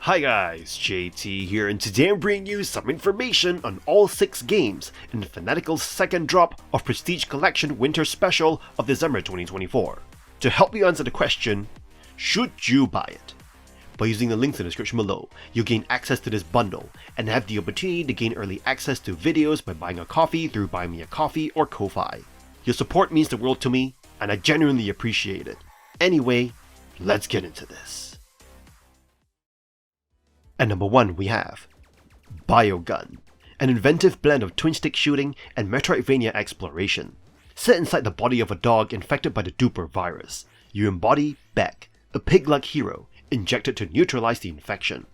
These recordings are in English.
Hi guys, JT here, and today I'm bringing you some information on all 6 games in Fanatical's second drop of Prestige Collection Winter Special of December 2024. To help you answer the question, should you buy it? By using the links in the description below, you'll gain access to this bundle and have the opportunity to gain early access to videos by buying a coffee through Buy Me a Coffee or Ko-Fi. Your support means the world to me, and I genuinely appreciate it. Anyway, let's get into this. At number 1 we have BioGun, an inventive blend of twin-stick shooting and Metroidvania exploration. Set inside the body of a dog infected by the Duper virus, you embody Beck, a pig-like hero injected to neutralize the infection.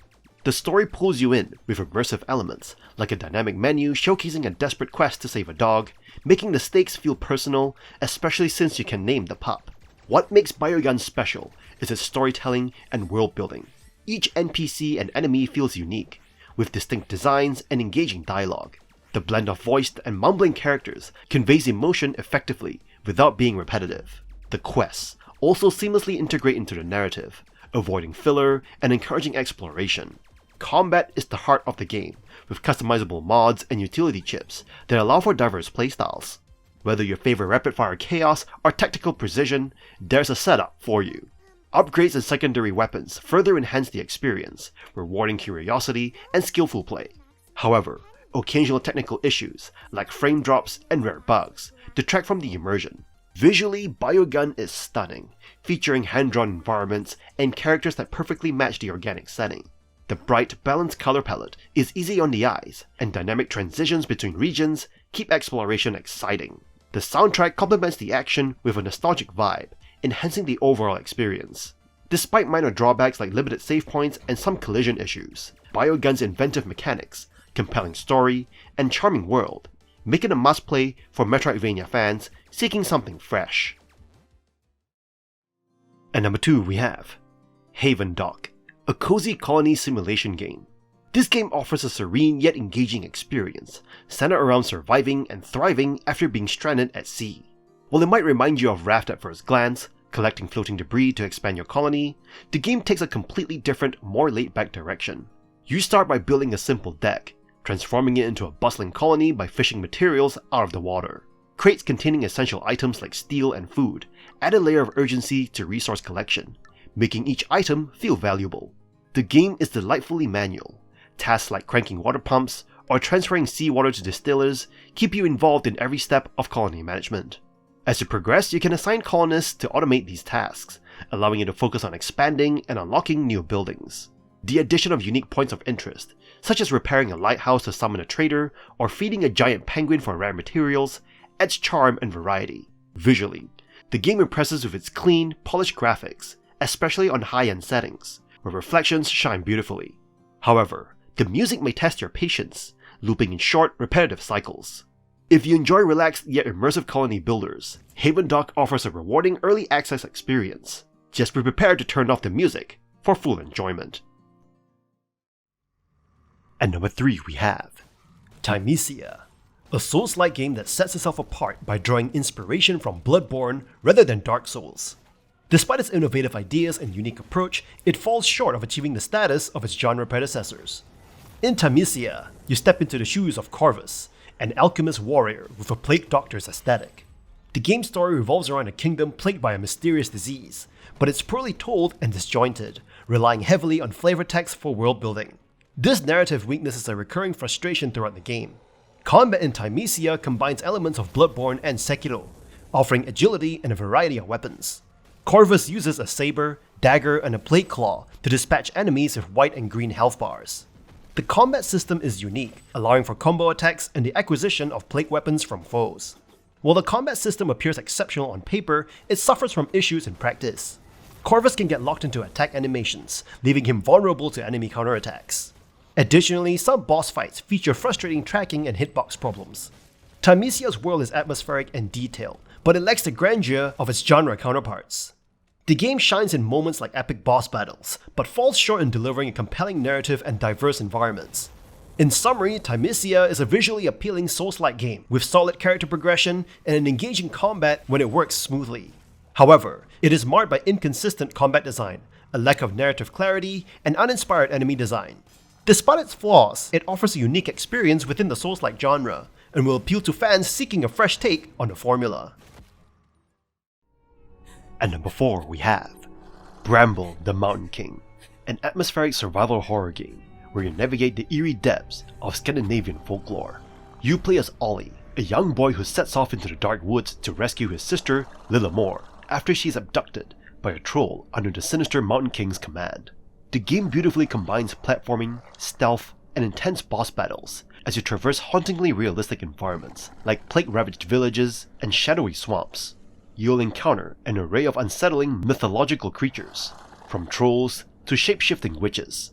The story pulls you in with immersive elements, like a dynamic menu showcasing a desperate quest to save a dog, making the stakes feel personal, especially since you can name the pup. What makes BioGun special is its storytelling and world building. Each NPC and enemy feels unique, with distinct designs and engaging dialogue. The blend of voiced and mumbling characters conveys emotion effectively without being repetitive. The quests also seamlessly integrate into the narrative, avoiding filler and encouraging exploration. Combat is the heart of the game, with customizable mods and utility chips that allow for diverse playstyles. Whether you favor rapid-fire chaos or tactical precision, there's a setup for you. Upgrades and secondary weapons further enhance the experience, rewarding curiosity and skillful play. However, occasional technical issues, like frame drops and rare bugs, detract from the immersion. Visually, BioGun is stunning, featuring hand-drawn environments and characters that perfectly match the organic setting. The bright, balanced color palette is easy on the eyes, and dynamic transitions between regions keep exploration exciting. The soundtrack complements the action with a nostalgic vibe, enhancing the overall experience. Despite minor drawbacks like limited save points and some collision issues, BioGun's inventive mechanics, compelling story, and charming world make it a must-play for Metroidvania fans seeking something fresh. At number 2 we have Havendock, a cozy colony simulation game. This game offers a serene yet engaging experience, centered around surviving and thriving after being stranded at sea. While it might remind you of Raft at first glance, collecting floating debris to expand your colony, the game takes a completely different, more laid-back direction. You start by building a simple deck, transforming it into a bustling colony by fishing materials out of the water. Crates containing essential items like steel and food add a layer of urgency to resource collection, making each item feel valuable. The game is delightfully manual. Tasks like cranking water pumps or transferring seawater to distillers keep you involved in every step of colony management. As you progress, you can assign colonists to automate these tasks, allowing you to focus on expanding and unlocking new buildings. The addition of unique points of interest, such as repairing a lighthouse to summon a trader or feeding a giant penguin for rare materials, adds charm and variety. Visually, the game impresses with its clean, polished graphics, especially on high-end settings, where reflections shine beautifully. However, the music may test your patience, looping in short, repetitive cycles. If you enjoy relaxed yet immersive colony builders, Havendock offers a rewarding early access experience. Just be prepared to turn off the music for full enjoyment. At number 3 we have Thymesia, a Souls-like game that sets itself apart by drawing inspiration from Bloodborne rather than Dark Souls. Despite its innovative ideas and unique approach, it falls short of achieving the status of its genre predecessors. In Thymesia, you step into the shoes of Corvus, an alchemist warrior with a plague doctor's aesthetic. The game's story revolves around a kingdom plagued by a mysterious disease, but it's poorly told and disjointed, relying heavily on flavor text for world building. This narrative weakness is a recurring frustration throughout the game. Combat in Thymesia combines elements of Bloodborne and Sekiro, offering agility and a variety of weapons. Corvus uses a saber, dagger, and a plague claw to dispatch enemies with white and green health bars. The combat system is unique, allowing for combo attacks and the acquisition of plague weapons from foes. While the combat system appears exceptional on paper, it suffers from issues in practice. Corvus can get locked into attack animations, leaving him vulnerable to enemy counterattacks. Additionally, some boss fights feature frustrating tracking and hitbox problems. Thymesia's world is atmospheric and detailed, but it lacks the grandeur of its genre counterparts. The game shines in moments like epic boss battles, but falls short in delivering a compelling narrative and diverse environments. In summary, Thymesia is a visually appealing Souls-like game with solid character progression and an engaging combat when it works smoothly. However, it is marred by inconsistent combat design, a lack of narrative clarity, and uninspired enemy design. Despite its flaws, it offers a unique experience within the Souls-like genre, and will appeal to fans seeking a fresh take on the formula. At number 4 we have Bramble the Mountain King, an atmospheric survival horror game where you navigate the eerie depths of Scandinavian folklore. You play as Ollie, a young boy who sets off into the dark woods to rescue his sister, Lillemore, after she's abducted by a troll under the sinister Mountain King's command. The game beautifully combines platforming, stealth, and intense boss battles as you traverse hauntingly realistic environments like plague-ravaged villages and shadowy swamps. You'll encounter an array of unsettling mythological creatures, from trolls to shape-shifting witches.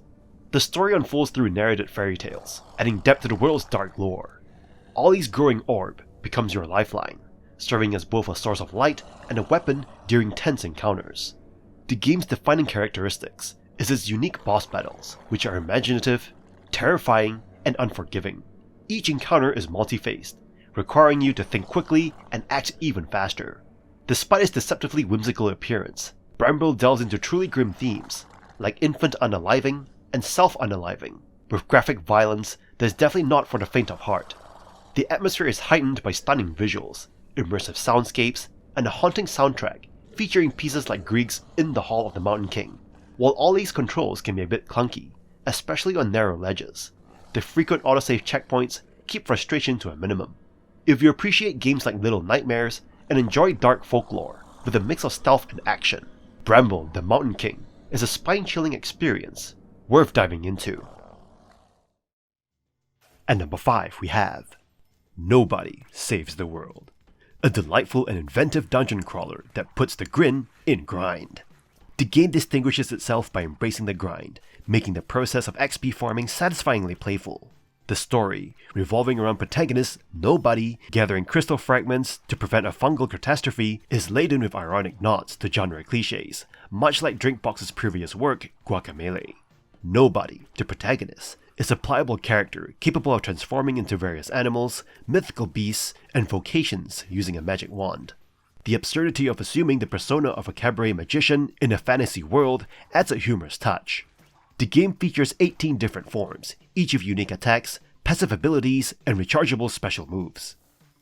The story unfolds through narrated fairy tales, adding depth to the world's dark lore. Ollie's growing orb becomes your lifeline, serving as both a source of light and a weapon during tense encounters. The game's defining characteristics is its unique boss battles, which are imaginative, terrifying, and unforgiving. Each encounter is multi-faced, requiring you to think quickly and act even faster. Despite its deceptively whimsical appearance, Bramble delves into truly grim themes, like infant unaliving and self-unaliving, with graphic violence that is definitely not for the faint of heart. The atmosphere is heightened by stunning visuals, immersive soundscapes, and a haunting soundtrack featuring pieces like Grieg's In the Hall of the Mountain King. While Ollie's controls can be a bit clunky, especially on narrow ledges, the frequent autosave checkpoints keep frustration to a minimum. If you appreciate games like Little Nightmares and enjoy dark folklore with a mix of stealth and action, Bramble the Mountain King is a spine-chilling experience worth diving into. At number 5 we have Nobody Saves the World, a delightful and inventive dungeon crawler that puts the grin in grind. The game distinguishes itself by embracing the grind, making the process of XP farming satisfyingly playful. The story, revolving around protagonist Nobody gathering crystal fragments to prevent a fungal catastrophe, is laden with ironic nods to genre cliches, much like Drinkbox's previous work, Guacamelee. Nobody, the protagonist, is a pliable character capable of transforming into various animals, mythical beasts, and vocations using a magic wand. The absurdity of assuming the persona of a cabaret magician in a fantasy world adds a humorous touch. The game features 18 different forms, each with unique attacks, passive abilities, and rechargeable special moves.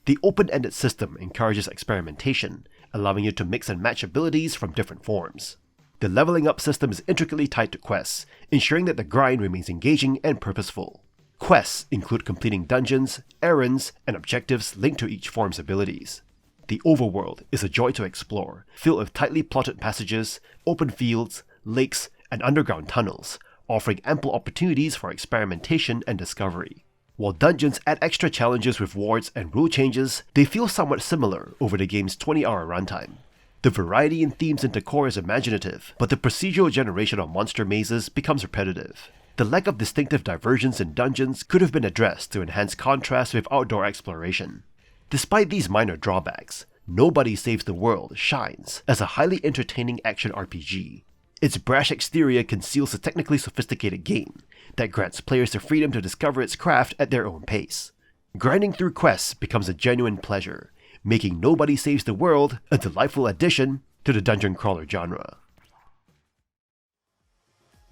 The open-ended system encourages experimentation, allowing you to mix and match abilities from different forms. The leveling up system is intricately tied to quests, ensuring that the grind remains engaging and purposeful. Quests include completing dungeons, errands, and objectives linked to each form's abilities. The overworld is a joy to explore, filled with tightly plotted passages, open fields, lakes, and underground tunnels, offering ample opportunities for experimentation and discovery. While dungeons add extra challenges with wards and rule changes, they feel somewhat similar over the game's 20-hour runtime. The variety in themes and decor is imaginative, but the procedural generation of monster mazes becomes repetitive. The lack of distinctive diversions in dungeons could have been addressed to enhance contrast with outdoor exploration. Despite these minor drawbacks, Nobody Saves the World shines as a highly entertaining action RPG. Its brash exterior conceals a technically sophisticated game that grants players the freedom to discover its craft at their own pace. Grinding through quests becomes a genuine pleasure, making Nobody Saves the World a delightful addition to the dungeon crawler genre.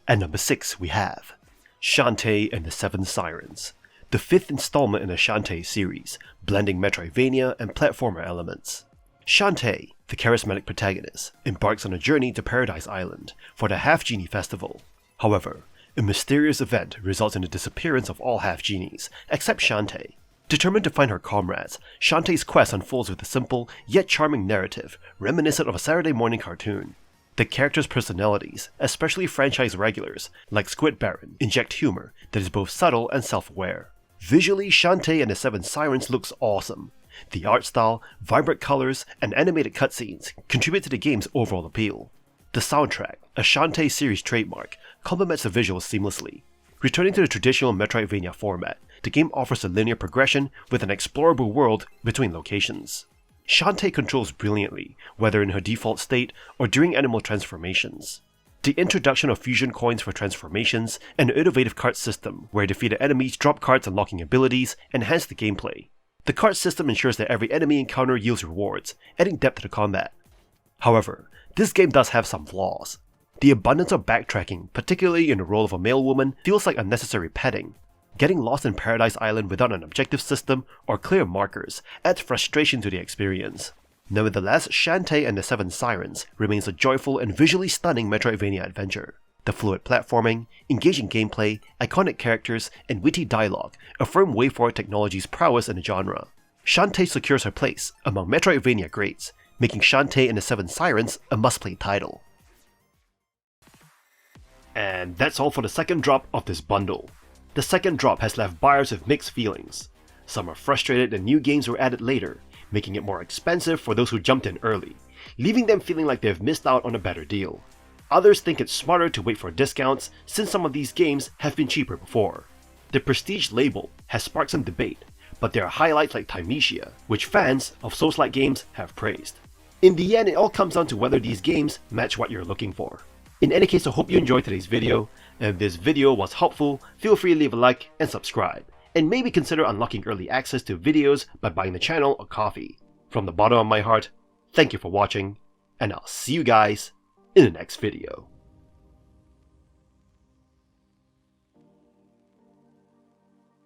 At number 6 we have Shantae and the 7 Sirens, the 5th installment in the Shantae series, blending Metroidvania and platformer elements. Shantae, the charismatic protagonist, embarks on a journey to Paradise Island for the Half-Genie Festival. However, a mysterious event results in the disappearance of all half-genies, except Shantae. Determined to find her comrades, Shantae's quest unfolds with a simple, yet charming narrative, reminiscent of a Saturday morning cartoon. The characters' personalities, especially franchise regulars, like Squid Baron, inject humor that is both subtle and self-aware. Visually, Shantae and the 7 Sirens looks awesome. The art style, vibrant colors, and animated cutscenes contribute to the game's overall appeal. The soundtrack, a Shantae series trademark, complements the visuals seamlessly. Returning to the traditional Metroidvania format, the game offers a linear progression with an explorable world between locations. Shantae controls brilliantly, whether in her default state or during animal transformations. The introduction of fusion coins for transformations and an innovative card system where defeated enemies drop cards unlocking abilities enhance the gameplay. The card system ensures that every enemy encounter yields rewards, adding depth to the combat. However, this game does have some flaws. The abundance of backtracking, particularly in the role of a male woman, feels like unnecessary padding. Getting lost in Paradise Island without an objective system or clear markers adds frustration to the experience. Nevertheless, Shantae and the 7 Sirens remains a joyful and visually stunning Metroidvania adventure. The fluid platforming, engaging gameplay, iconic characters, and witty dialogue affirm WayForward Technology's prowess in the genre. Shantae secures her place among Metroidvania greats, making Shantae and the 7 Sirens a must-play title. And that's all for the second drop of this bundle. The second drop has left buyers with mixed feelings. Some are frustrated that new games were added later, making it more expensive for those who jumped in early, leaving them feeling like they've missed out on a better deal. Others think it's smarter to wait for discounts since some of these games have been cheaper before. The Prestige label has sparked some debate, but there are highlights like Thymesia, which fans of Souls-like games have praised. In the end, it all comes down to whether these games match what you're looking for. In any case, I hope you enjoyed today's video, and if this video was helpful, feel free to leave a like and subscribe, and maybe consider unlocking early access to videos by buying the channel a coffee. From the bottom of my heart, thank you for watching, and I'll see you guys in the next video.